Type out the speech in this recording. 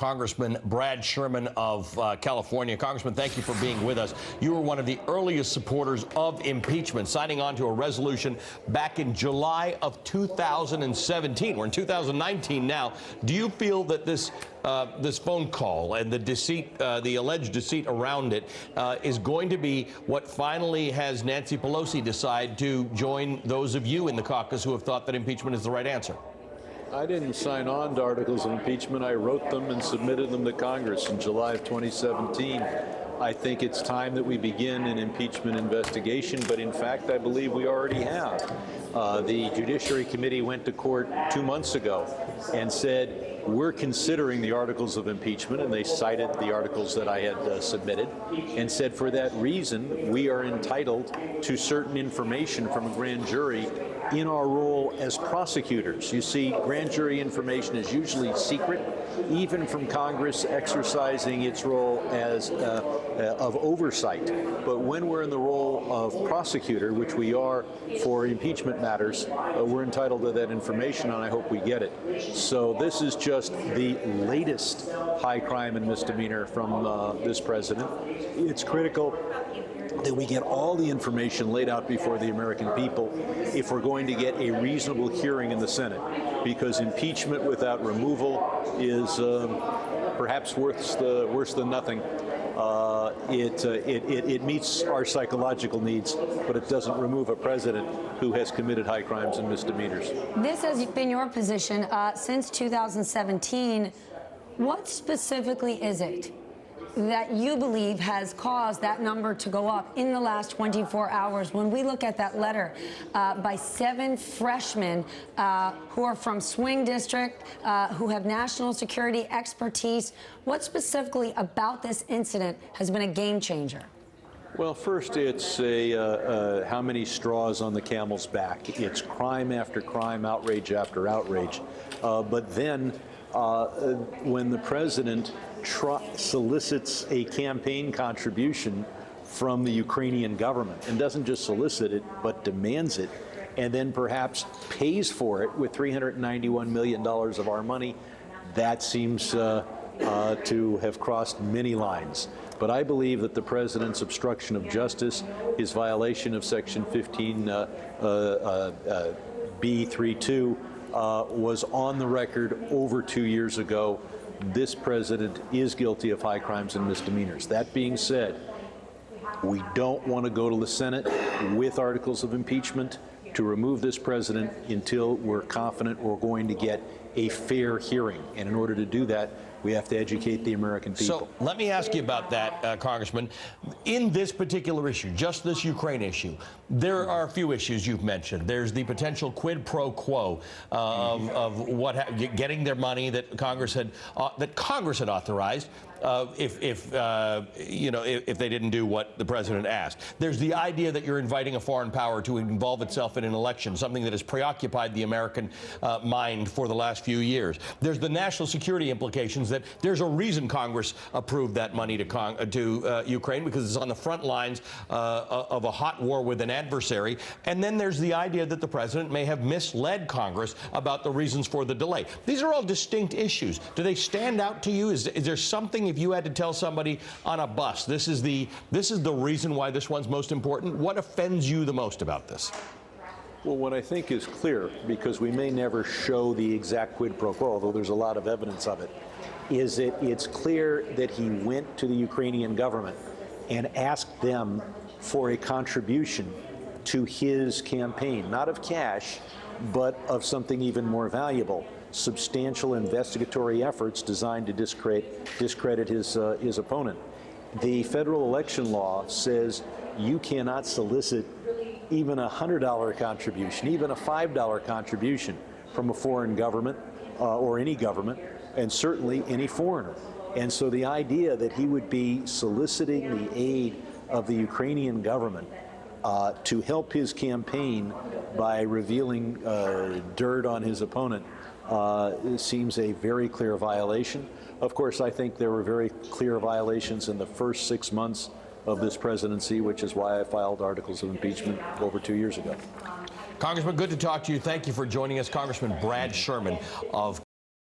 Congressman Brad Sherman of California. Congressman, thank you for being with us. You were one of the earliest supporters of impeachment, signing on to a resolution back in July of 2017. We're in 2019 now. Do you feel that this phone call and the deceit, the alleged deceit around it, is going to be what finally has Nancy Pelosi decide to join those of you in the caucus who have thought that impeachment is the right answer? I didn't sign on to articles of impeachment. I wrote them and submitted them to Congress in July of 2017. I think it's time that we begin an impeachment investigation, but in fact, I believe we already have. The Judiciary Committee went to court 2 months ago and said, we're considering the articles of impeachment, and they cited the articles that I had submitted, and said for that reason, we are entitled to certain information from a grand jury in our role as prosecutors. You see, grand jury information is usually secret, even from Congress exercising its role as of oversight. But when we're in the role of prosecutor, which we are for impeachment matters, we're entitled to that information, and I hope we get it. So this is just the latest high crime and misdemeanor from this president. It's critical that we get all the information laid out before the American people if we're going to get a reasonable hearing in the Senate, because impeachment without removal is perhaps worse than nothing. It meets our psychological needs, but it doesn't remove a president who has committed high crimes and misdemeanors. This has been your position since 2017. What specifically is it that you believe has caused that number to go up in the last 24 hours? When we look at that letter by 7 freshmen who are from swing district, who have national security expertise, what specifically about this incident has been a game changer? Well, first, it's how many straws on the camel's back. It's crime after crime, outrage after outrage. But then when the president solicits a campaign contribution from the Ukrainian government, and doesn't just solicit it, but demands it, and then perhaps pays for it with $391 million of our money, that seems to have crossed many lines. But I believe that the president's obstruction of justice, his violation of Section 15B32, was on the record over 2 years ago. This president is guilty of high crimes and misdemeanors. That being said, we don't want to go to the Senate with articles of impeachment to remove this president until we're confident we're going to get a fair hearing. And in order to do that, we have to educate the American people. So let me ask you about that, Congressman. In this particular issue, just this Ukraine issue, there are a few issues you've mentioned. There's the potential quid pro quo of getting their money that Congress had authorized. If they didn't do what the president asked. There's the idea that you're inviting a foreign power to involve itself in an election, something that has preoccupied the American mind for the last few years. There's the national security implications that there's a reason Congress approved that money to Ukraine, because it's on the front lines of a hot war with an adversary. And then there's the idea that the president may have misled Congress about the reasons for the delay. These are all distinct issues. Do they stand out to you? Is there something, if you had to tell somebody on a bus, this is the reason why this one's most important, what offends you the most about this? Well, what I think is clear, because we may never show the exact quid pro quo, although there's a lot of evidence of it, is that it's clear that he went to the Ukrainian government and asked them for a contribution to his campaign, not of cash, but of something even more valuable: substantial investigatory efforts designed to discredit his opponent. The federal election law says you cannot solicit even a $100 contribution, even a $5 contribution from a foreign government or any government, and certainly any foreigner. And so the idea that he would be soliciting the aid of the Ukrainian government to help his campaign by revealing dirt on his opponent seems a very clear violation. Of course, I think there were very clear violations in the first 6 months of this presidency, which is why I filed articles of impeachment over 2 years ago. Congressman, good to talk to you. Thank you for joining us. Congressman Brad Sherman of